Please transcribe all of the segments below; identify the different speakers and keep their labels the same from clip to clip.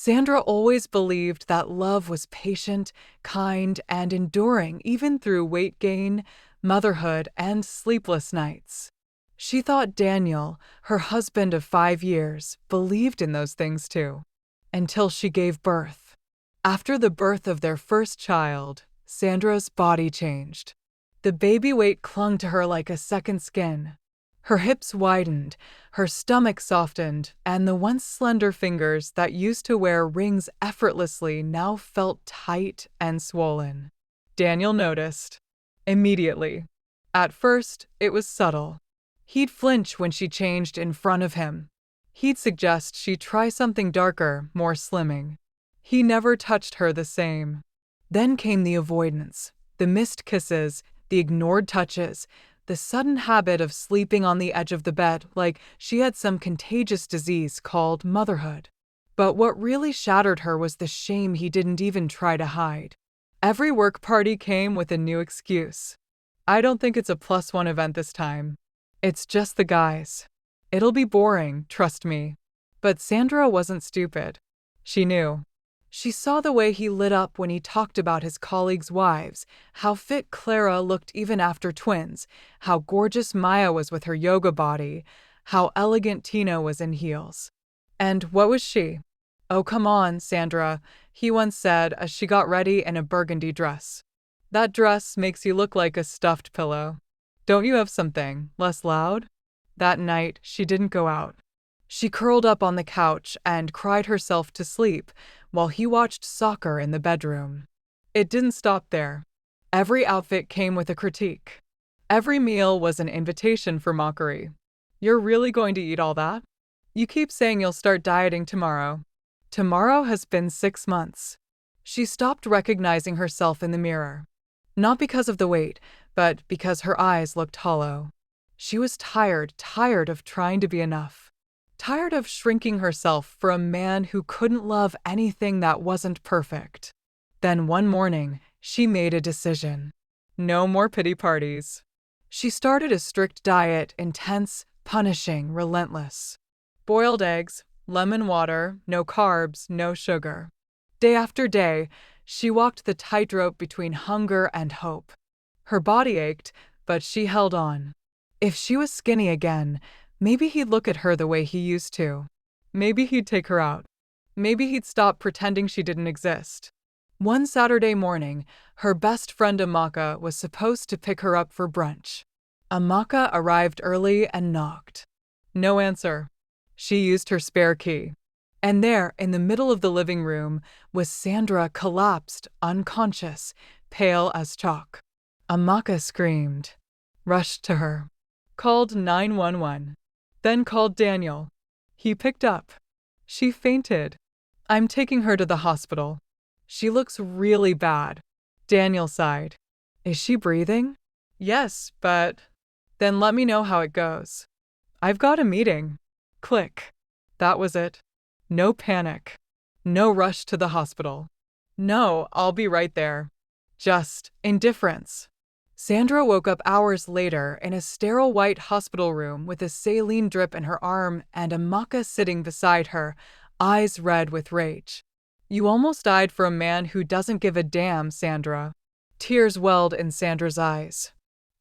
Speaker 1: Sandra always believed that love was patient, kind, and enduring even through weight gain, motherhood, and sleepless nights. She thought Daniel, her husband of 5 years, believed in those things too. Until she gave birth. After the birth of their first child, Sandra's body changed. The baby weight clung to her like a second skin. Her hips widened, her stomach softened, and the once slender fingers that used to wear rings effortlessly now felt tight and swollen. Daniel noticed. Immediately. At first, it was subtle. He'd flinch when she changed in front of him. He'd suggest she try something darker, more slimming. He never touched her the same. Then came the avoidance, the missed kisses, the ignored touches, the sudden habit of sleeping on the edge of the bed like she had some contagious disease called motherhood. But what really shattered her was the shame he didn't even try to hide. Every work party came with a new excuse. I don't think it's a +1 event this time. It's just the guys. It'll be boring, trust me. But Sandra wasn't stupid. She knew. She saw the way he lit up when he talked about his colleagues' wives, how fit Clara looked even after twins, how gorgeous Maya was with her yoga body, how elegant Tina was in heels. And what was she? Oh, come on, Sandra, he once said as she got ready in a burgundy dress. That dress makes you look like a stuffed pillow. Don't you have something less loud? That night, she didn't go out. She curled up on the couch and cried herself to sleep while he watched soccer in the bedroom. It didn't stop there. Every outfit came with a critique. Every meal was an invitation for mockery. You're really going to eat all that? You keep saying you'll start dieting tomorrow. Tomorrow has been 6 months. She stopped recognizing herself in the mirror. Not because of the weight, but because her eyes looked hollow. She was tired of trying to be enough. Tired of shrinking herself for a man who couldn't love anything that wasn't perfect. Then one morning, she made a decision. No more pity parties. She started a strict diet, intense, punishing, relentless. Boiled eggs, lemon water, no carbs, no sugar. Day after day, she walked the tightrope between hunger and hope. Her body ached, but she held on. If she was skinny again, maybe he'd look at her the way he used to. Maybe he'd take her out. Maybe he'd stop pretending she didn't exist. One Saturday morning, her best friend Amaka was supposed to pick her up for brunch. Amaka arrived early and knocked. No answer. She used her spare key. And there, in the middle of the living room, was Sandra collapsed, unconscious, pale as chalk. Amaka screamed, rushed to her, called 911, then called Daniel. He picked up. She fainted. I'm taking her to the hospital. She looks really bad. Daniel sighed. Is she breathing? Yes, but... Then let me know how it goes. I've got a meeting. Click. That was it. No panic. No rush to the hospital. No, I'll be right there. Just indifference. Sandra woke up hours later in a sterile white hospital room with a saline drip in her arm and Amaka sitting beside her, eyes red with rage. You almost died for a man who doesn't give a damn, Sandra. Tears welled in Sandra's eyes.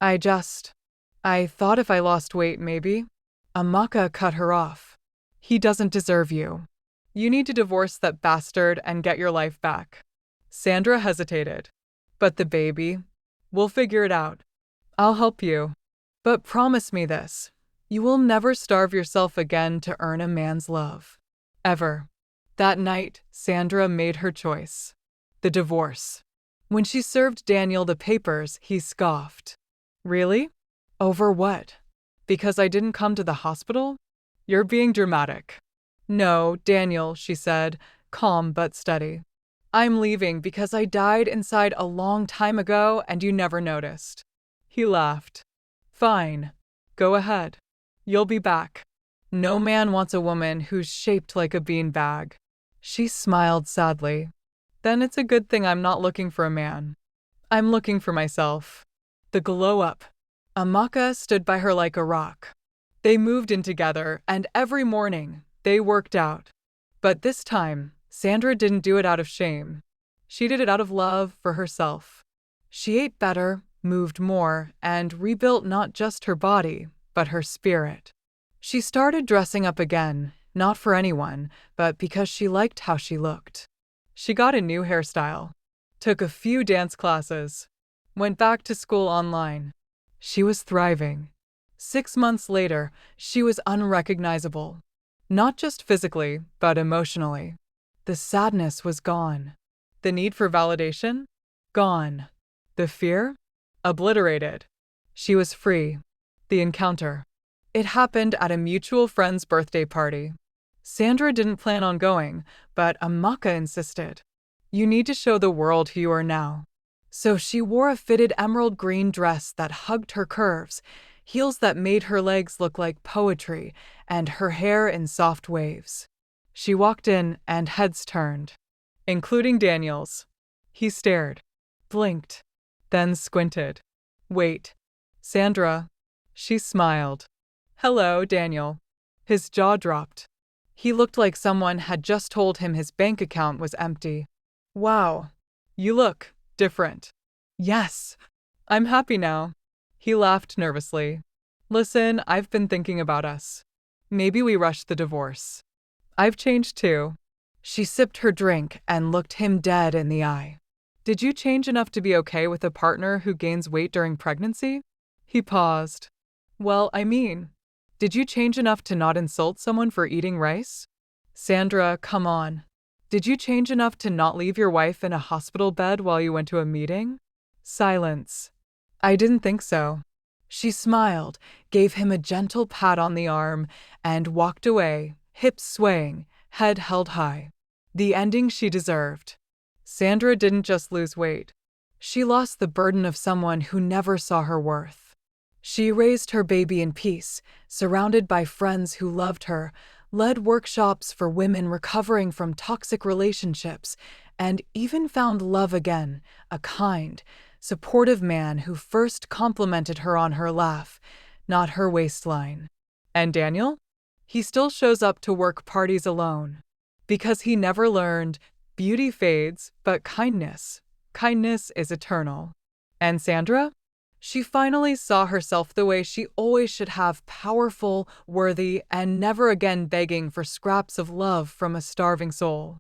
Speaker 1: I thought if I lost weight, maybe. Amaka cut her off. He doesn't deserve you. You need to divorce that bastard and get your life back. Sandra hesitated. But the baby? We'll figure it out. I'll help you. But promise me this. You will never starve yourself again to earn a man's love. Ever. That night, Sandra made her choice. The divorce. When she served Daniel the papers, he scoffed. Really? Over what? Because I didn't come to the hospital? You're being dramatic. No, Daniel, she said, calm but steady. I'm leaving because I died inside a long time ago and you never noticed. He laughed. Fine. Go ahead. You'll be back. No man wants a woman who's shaped like a beanbag. She smiled sadly. Then it's a good thing I'm not looking for a man. I'm looking for myself. The glow up. Amaka stood by her like a rock. They moved in together, and every morning, they worked out. But this time, Sandra didn't do it out of shame. She did it out of love for herself. She ate better, moved more, and rebuilt not just her body, but her spirit. She started dressing up again, not for anyone, but because she liked how she looked. She got a new hairstyle, took a few dance classes, went back to school online. She was thriving. 6 months later, she was unrecognizable. Not just physically, but emotionally. The sadness was gone. The need for validation? Gone. The fear? Obliterated. She was free. The encounter. It happened at a mutual friend's birthday party. Sandra didn't plan on going, but Amaka insisted. You need to show the world who you are now. So she wore a fitted emerald green dress that hugged her curves, heels that made her legs look like poetry, and her hair in soft waves. She walked in and heads turned, including Daniel's. He stared, blinked, then squinted. Wait, Sandra. She smiled. Hello, Daniel. His jaw dropped. He looked like someone had just told him his bank account was empty. Wow, you look different. Yes, I'm happy now. He laughed nervously. Listen, I've been thinking about us. Maybe we rush the divorce. I've changed too. She sipped her drink and looked him dead in the eye. Did you change enough to be okay with a partner who gains weight during pregnancy? He paused. Well, I mean, did you change enough to not insult someone for eating rice? Sandra, come on. Did you change enough to not leave your wife in a hospital bed while you went to a meeting? Silence. I didn't think so. She smiled, gave him a gentle pat on the arm, and walked away, hips swaying, head held high. The ending she deserved. Sandra didn't just lose weight. She lost the burden of someone who never saw her worth. She raised her baby in peace, surrounded by friends who loved her, led workshops for women recovering from toxic relationships, and even found love again, a kind, supportive man who first complimented her on her laugh, not her waistline. And Daniel? He still shows up to work parties alone. Because he never learned, beauty fades, but kindness is eternal. And Sandra? She finally saw herself the way she always should have, powerful, worthy, and never again begging for scraps of love from a starving soul.